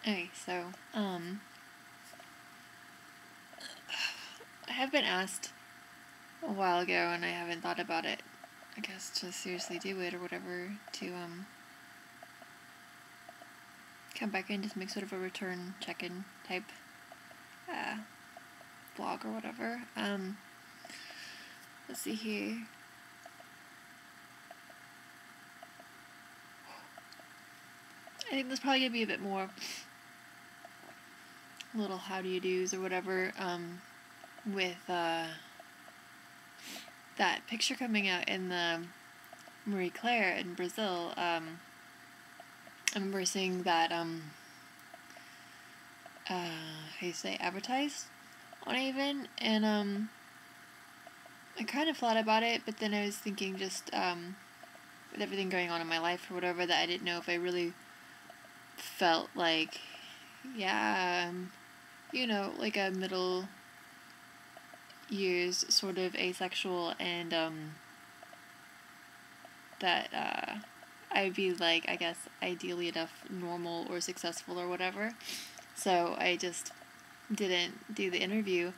Okay, so, I have been asked a while ago, and I haven't thought about it, I guess, to seriously do it or whatever, to, come back and just make sort of a return check-in type, vlog or whatever. Let's see here. I think there's probably gonna be a bit more little how do you do's or whatever, with, that picture coming out in the Marie Claire in Brazil. I remember seeing that, how do you say, advertised on Avon, and, I kind of thought about it, but then I was thinking just, with everything going on in my life or whatever, that I didn't know if I really felt like, yeah, like a middle years sort of asexual, and, that, I'd be, like, I guess, ideally enough normal or successful or whatever. So I just didn't do the interview.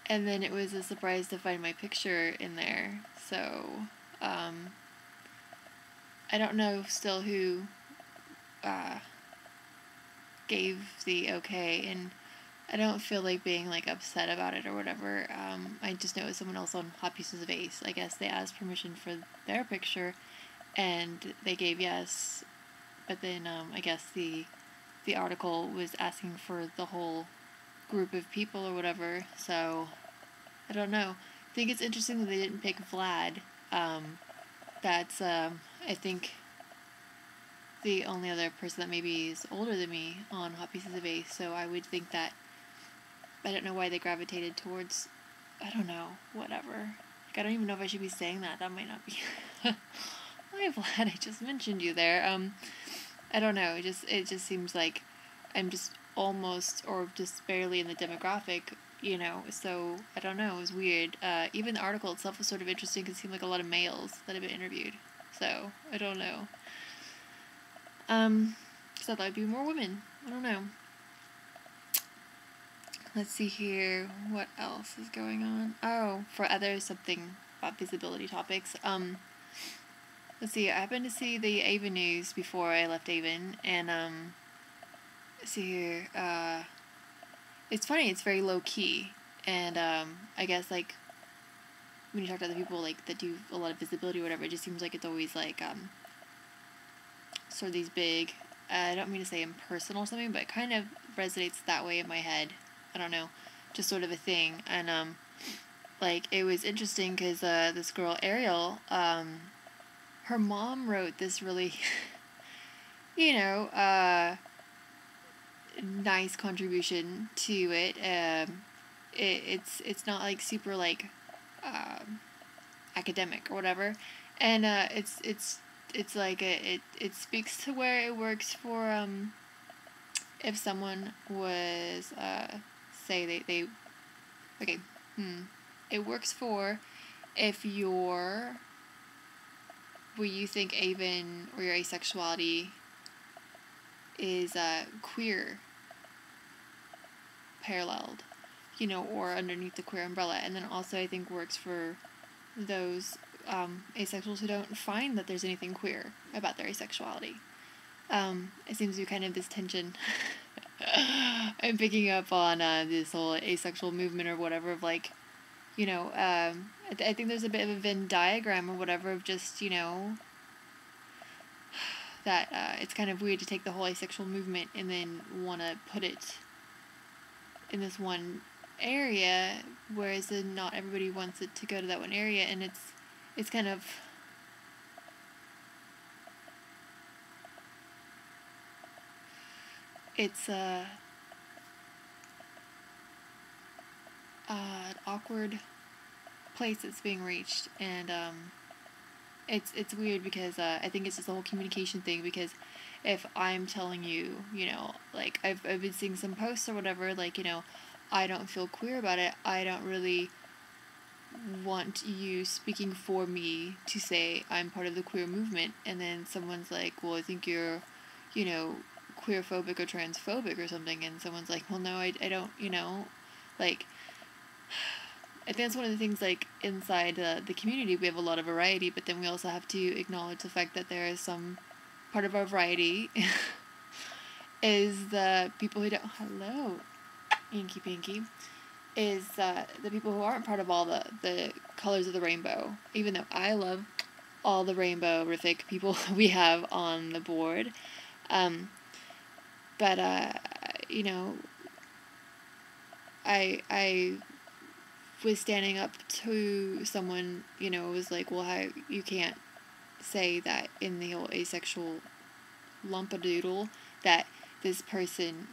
And then it was a surprise to find my picture in there. So, I don't know still who, gave the okay, and I don't feel like being, like, upset about it or whatever. I just know it was someone else on Hot Pieces of Ace. I guess they asked permission for their picture, and they gave yes, but then, I guess the article was asking for the whole group of people or whatever, so I don't know. I think it's interesting that they didn't pick Vlad. That's, I think, the only other person that maybe is older than me on Hot Pieces of Ace, so I would think that, I don't know why they gravitated towards, I don't know, whatever. Like, I don't even know if I should be saying that. That might not be. Hi, Vlad, I just mentioned you there. I don't know, it just seems like I'm just almost or just barely in the demographic, so I don't know, it was weird. Even the article itself was sort of interesting because it seemed like a lot of males that had been interviewed, so I don't know. Because I thought it'd be more women. I don't know. Let's see here, what else is going on? Oh, for other something about visibility topics, let's see, I happened to see the Avon news before I left Avon, and, let's see here, it's funny, it's very low-key, and, I guess, like, when you talk to other people, like, that do a lot of visibility or whatever, it just seems like it's always, like, sort of these big, I don't mean to say impersonal or something, but it kind of resonates that way in my head. I don't know, just sort of a thing, and, like, it was interesting because, this girl, Arielle, her mom wrote this really, nice contribution to it. It's not, like, super, like, academic or whatever, and, it's like, it speaks to where it works for, if someone was, say they okay, it works for if you're, where you think Avon or your asexuality is, queer paralleled, or underneath the queer umbrella, and then also I think works for those, asexuals who don't find that there's anything queer about their asexuality. It seems to be kind of this tension. I'm picking up on, this whole asexual movement or whatever of, like, I think there's a bit of a Venn diagram or whatever of just, that, it's kind of weird to take the whole asexual movement and then want to put it in this one area, whereas then not everybody wants it to go to that one area, and it's kind of, it's, an awkward place that's being reached, and, it's weird because, I think it's just the whole communication thing, because if I'm telling you, like, I've been seeing some posts or whatever, like, I don't feel queer about it, I don't really want you speaking for me to say I'm part of the queer movement, and then someone's like, well, I think you're, queerphobic or transphobic or something, and someone's like, well, no, I don't, like, I think that's one of the things, like, inside the community, we have a lot of variety, but then we also have to acknowledge the fact that there is some part of our variety is the people who don't, hello, Inky Pinky, is the people who aren't part of all the colors of the rainbow, even though I love all the rainbow-rific people we have on the board. But, I was standing up to someone, was like, well, how you can't say that in the old asexual lumpadoodle that this person,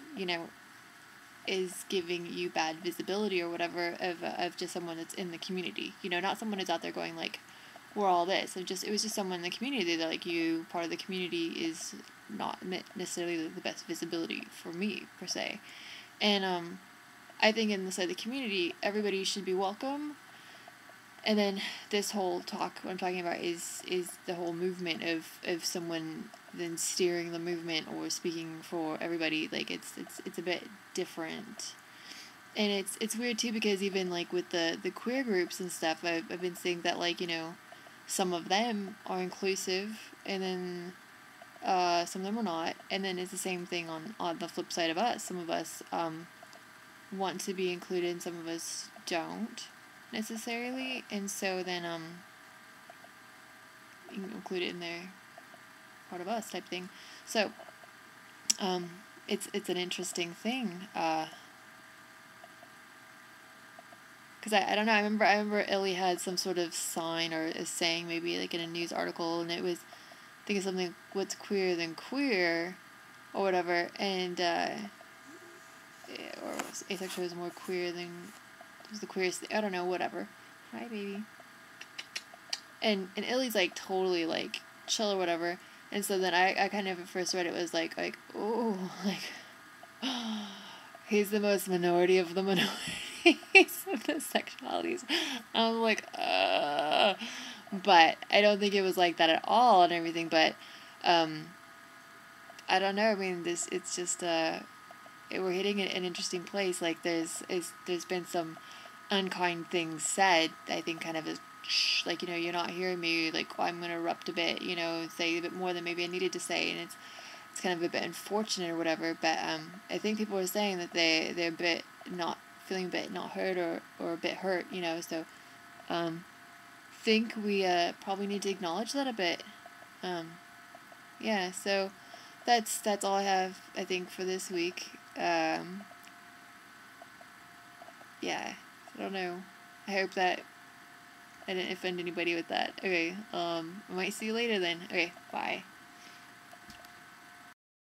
is giving you bad visibility or whatever of just someone that's in the community, not someone who's out there going like, we're all this. It was just someone in the community that, like, you, part of the community, is not necessarily the best visibility for me, per se. And, I think inside the community, everybody should be welcome. And then this whole talk, what I'm talking about is the whole movement of someone then steering the movement or speaking for everybody. Like, it's a bit different. And it's weird, too, because even, like, with the queer groups and stuff, I've been seeing that, like, some of them are inclusive, and then some of them are not, and then it's the same thing on the flip side of us. Some of us want to be included, and some of us don't necessarily, and so then you can include it in their part of us type thing. So it's an interesting thing. Because I don't know, I remember Ellie had some sort of sign or a saying, maybe like in a news article, and it was, I think it's something, what's queer than queer, or whatever, and, or asexual is more queer than, it was the queerest, I don't know, whatever. Hi, baby. And Ellie's, like, totally, like, chill or whatever, and so then I kind of at first read it was like, oh, like, he's the most minority of the minorities of the sexualities. I was like, but I don't think it was like that at all and everything, but, I don't know, I mean, it's just, we're hitting an interesting place, like, there's been some unkind things said, I think kind of as, like, you're not hearing me, like, I'm gonna erupt a bit, say a bit more than maybe I needed to say, and it's kind of a bit unfortunate or whatever, but, I think people are saying that they're a bit not, feeling a bit not heard or a bit hurt, so, think we, probably need to acknowledge that a bit, yeah, so, that's all I have, I think, for this week, yeah, I don't know, I hope that I didn't offend anybody with that. Okay, I might see you later then. Okay, bye.